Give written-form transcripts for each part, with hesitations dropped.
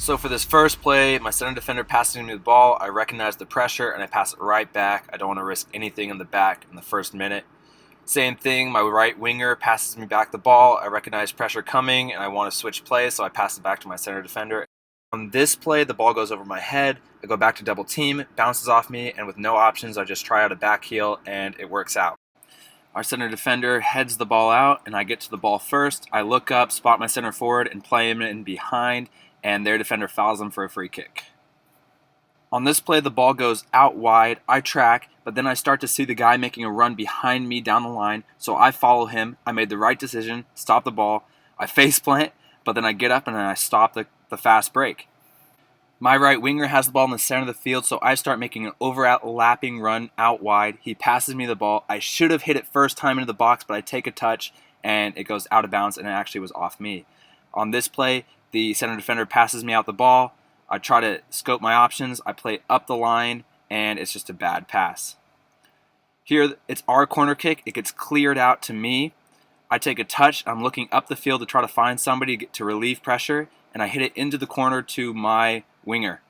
So for this first play, my center defender passing me the ball, I recognize the pressure and I pass it right back. I don't want to risk anything in the back in the first minute. Same thing, my right winger passes me back the ball. I recognize pressure coming and I want to switch plays, so I pass it back to my center defender. On this play, the ball goes over my head. I go back to double team, it bounces off me, and with no options, I just try out a back heel and it works out. Our center defender heads the ball out and I get to the ball first. I look up, spot my center forward, and play him in behind, and their defender fouls him for a free kick. On this play, the ball goes out wide, I track, but then I start to see the guy making a run behind me down the line, so I follow him. I made the right decision, stop the ball, I face plant, but then I get up and then I stop the fast break. My right winger has the ball in the center of the field, so I start making an overlapping run out wide. He passes me the ball. I should have hit it first time into the box, but I take a touch, and it goes out of bounds, and it actually was off me. On this play, the center defender passes me out the ball. I try to scope my options. I play up the line, and it's just a bad pass. Here, it's our corner kick. It gets cleared out to me. I take a touch. I'm looking up the field to try to find somebody to relieve pressure, and I hit it into the corner to my winger.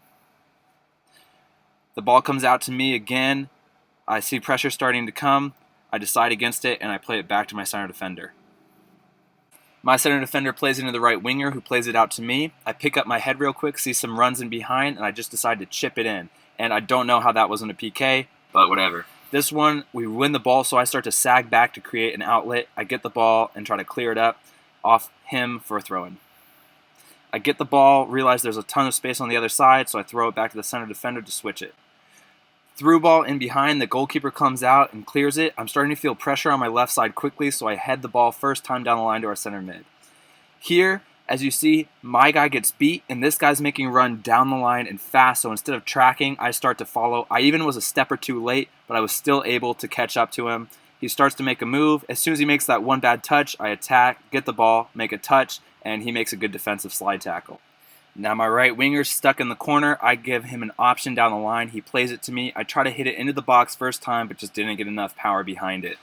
The ball comes out to me again. I see pressure starting to come. I decide against it, and I play it back to my center defender. My center defender plays into the right winger, who plays it out to me. I pick up my head real quick, see some runs in behind, and I just decide to chip it in. And I don't know how that wasn't a PK, but whatever. This one, we win the ball, so I start to sag back to create an outlet. I get the ball and try to clear it up off him for a throw-in. I get the ball, realize there's a ton of space on the other side, so I throw it back to the center defender to switch it. Through ball in behind, the goalkeeper comes out and clears it. I'm starting to feel pressure on my left side quickly, so I head the ball first time down the line to our center mid. Here, as you see, my guy gets beat, and this guy's making a run down the line and fast, so instead of tracking, I start to follow. I even was a step or two late, but I was still able to catch up to him. He starts to make a move. As soon as he makes that one bad touch, I attack, get the ball, make a touch, and he makes a good defensive slide tackle. Now my right winger's stuck in the corner. I give him an option down the line. He plays it to me. I try to hit it into the box first time, but just didn't get enough power behind it.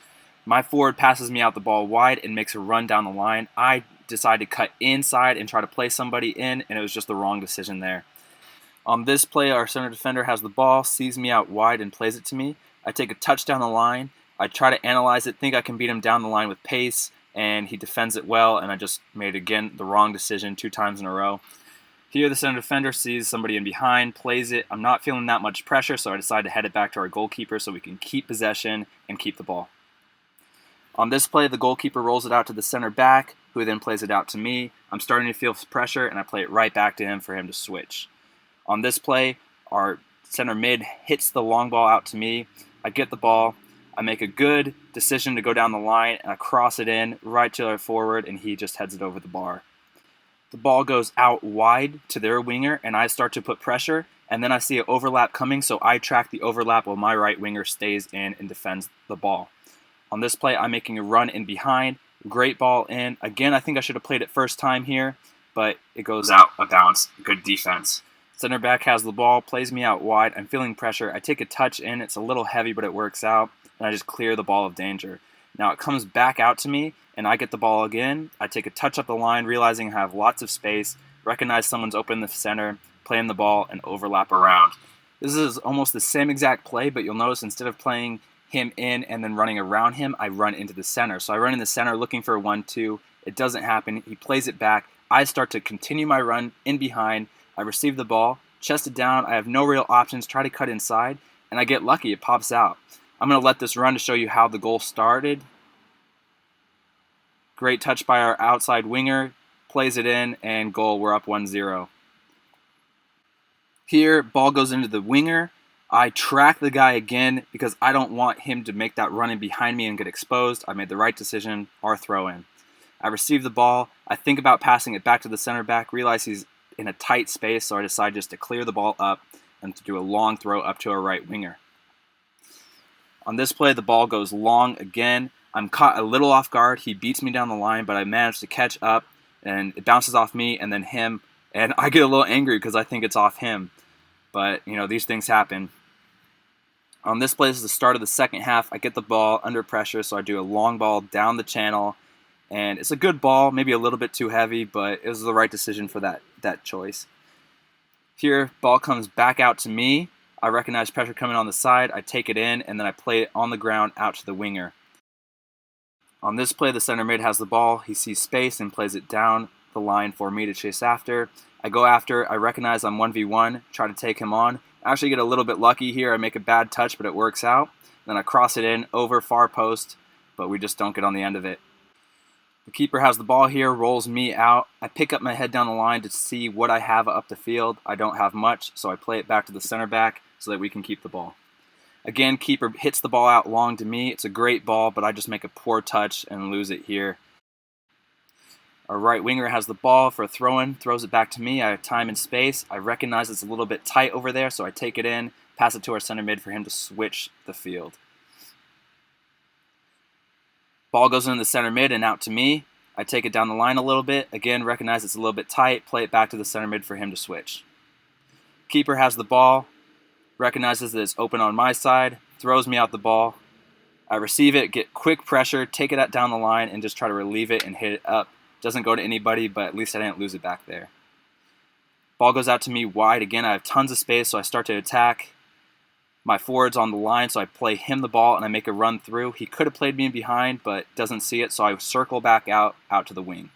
My forward passes me out the ball wide and makes a run down the line. I decide to cut inside and try to play somebody in, and it was just the wrong decision there. On this play, our center defender has the ball, sees me out wide, and plays it to me. I take a touch down the line. I try to analyze it, think I can beat him down the line with pace, and he defends it well, and I just made, again, the wrong decision 2 times in a row. Here, the center defender sees somebody in behind, plays it. I'm not feeling that much pressure, so I decide to head it back to our goalkeeper so we can keep possession and keep the ball. On this play, the goalkeeper rolls it out to the center back, who then plays it out to me. I'm starting to feel pressure, and I play it right back to him for him to switch. On this play, our center mid hits the long ball out to me. I get the ball. I make a good decision to go down the line, and I cross it in right to our forward, and he just heads it over the bar. The ball goes out wide to their winger, and I start to put pressure, and then I see an overlap coming, so I track the overlap while my right winger stays in and defends the ball. On this play, I'm making a run in behind. Great ball in. Again, I think I should have played it first time here, but it goes out of bounds. Good defense. Center back has the ball, plays me out wide. I'm feeling pressure. I take a touch in. It's a little heavy, but it works out. And I just clear the ball of danger. Now it comes back out to me, and I get the ball again. I take a touch up the line, realizing I have lots of space, recognize someone's open in the center, playing the ball, and overlap around. This is almost the same exact play, but you'll notice instead of playing him in and then running around him, I run into the center. So I run in the center looking for a 1-2. It doesn't happen. He plays it back. I start to continue my run in behind. I receive the ball, chest it down. I have no real options, try to cut inside, and I get lucky. It pops out. I'm going to let this run to show you how the goal started. Great touch by our outside winger. Plays it in, and goal. We're up 1-0. Here, ball goes into the winger. I track the guy again because I don't want him to make that run in behind me and get exposed. I made the right decision, our throw in. I receive the ball. I think about passing it back to the center back, realize he's in a tight space, so I decide just to clear the ball up and to do a long throw up to our right winger. On this play, the ball goes long again. I'm caught a little off guard. He beats me down the line, but I manage to catch up, and it bounces off me and then him, and I get a little angry because I think it's off him. But, you know, these things happen. On this play, this is the start of the second half. I get the ball under pressure, so I do a long ball down the channel. And it's a good ball, maybe a little bit too heavy, but it was the right decision for that choice. Here, ball comes back out to me. I recognize pressure coming on the side. I take it in, and then I play it on the ground out to the winger. On this play, the center mid has the ball. He sees space and plays it down the line for me to chase after. I go after. I recognize I'm 1v1, try to take him on. I actually get a little bit lucky here. I make a bad touch, but it works out. Then I cross it in over far post, but we just don't get on the end of it. The keeper has the ball here, rolls me out. I pick up my head down the line to see what I have up the field. I don't have much, so I play it back to the center back so that we can keep the ball. Again, keeper hits the ball out long to me. It's a great ball, but I just make a poor touch and lose it here. Our right winger has the ball for a throw-in, throws it back to me. I have time and space. I recognize it's a little bit tight over there, so I take it in, pass it to our center mid for him to switch the field. Ball goes into the center mid and out to me. I take it down the line a little bit. Again, recognize it's a little bit tight. Play it back to the center mid for him to switch. Keeper has the ball. Recognizes that it's open on my side. Throws me out the ball. I receive it, get quick pressure, take it down the line, and just try to relieve it and hit it up. Doesn't go to anybody, but at least I didn't lose it back there. Ball goes out to me wide. Again, I have tons of space, so I start to attack. My forward's on the line, so I play him the ball and I make a run through. He could have played me in behind, but doesn't see it, so I circle back out to the wing.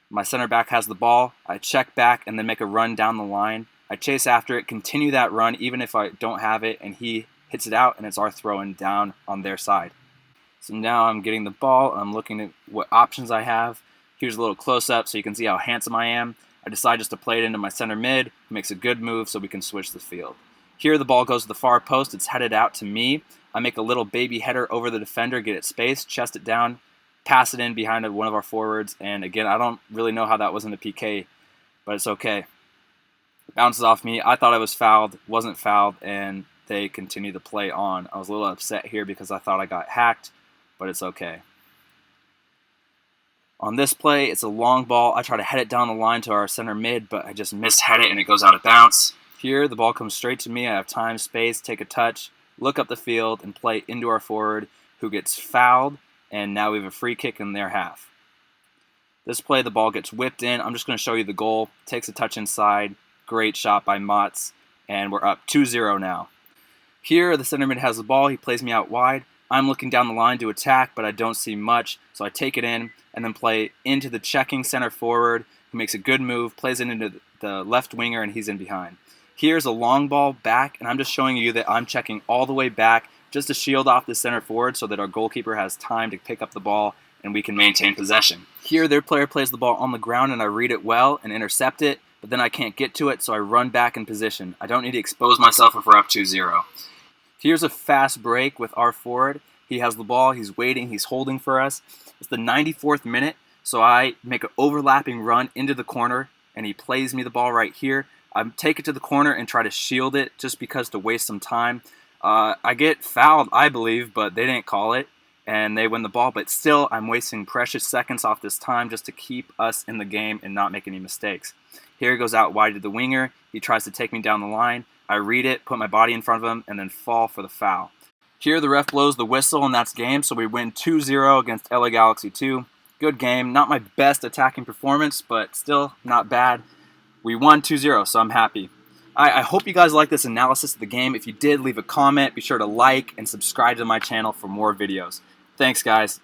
My center back has the ball. I check back and then make a run down the line. I chase after it, continue that run even if I don't have it, and he hits it out, and it's our throw-in down on their side. So now I'm getting the ball, and I'm looking at what options I have. Here's a little close-up so you can see how handsome I am. I decide just to play it into my center mid. He makes a good move so we can switch the field. Here the ball goes to the far post. It's headed out to me. I make a little baby header over the defender, get it space, chest it down, pass it in behind one of our forwards. And again, I don't really know how that wasn't a PK, but it's okay. It bounces off me. I thought I was fouled, wasn't fouled, and they continue to play on. I was a little upset here because I thought I got hacked, but it's okay. On this play, it's a long ball. I try to head it down the line to our center mid, but I just mishead it and it goes out of bounds. Here, the ball comes straight to me. I have time, space, take a touch, look up the field, and play into our forward, who gets fouled, and now we have a free kick in their half. This play, the ball gets whipped in. I'm just going to show you the goal. Takes a touch inside. Great shot by Motts, and we're up 2-0 now. Here, the center mid has the ball. He plays me out wide. I'm looking down the line to attack, but I don't see much, so I take it in and then play into the checking center forward, who makes a good move, plays it into the left winger, and he's in behind. Here's a long ball back, and I'm just showing you that I'm checking all the way back just to shield off the center forward so that our goalkeeper has time to pick up the ball and we can maintain possession. Here, their player plays the ball on the ground, and I read it well and intercept it, but then I can't get to it, so I run back in position. I don't need to expose myself if we're up 2-0. Here's a fast break with our forward. He has the ball, he's waiting, he's holding for us. It's the 94th minute, so I make an overlapping run into the corner, and he plays me the ball right here. I take it to the corner and try to shield it just because to waste some time. I get fouled, I believe, but they didn't call it, and they win the ball. But still, I'm wasting precious seconds off this time just to keep us in the game and not make any mistakes. Here he goes out wide to the winger. He tries to take me down the line. I read it, put my body in front of him, and then fall for the foul. Here the ref blows the whistle, and that's game, so we win 2-0 against LA Galaxy 2. Good game. Not my best attacking performance, but still not bad. We won 2-0, so I'm happy. I hope you guys like this analysis of the game. If you did, leave a comment. Be sure to like and subscribe to my channel for more videos. Thanks, guys.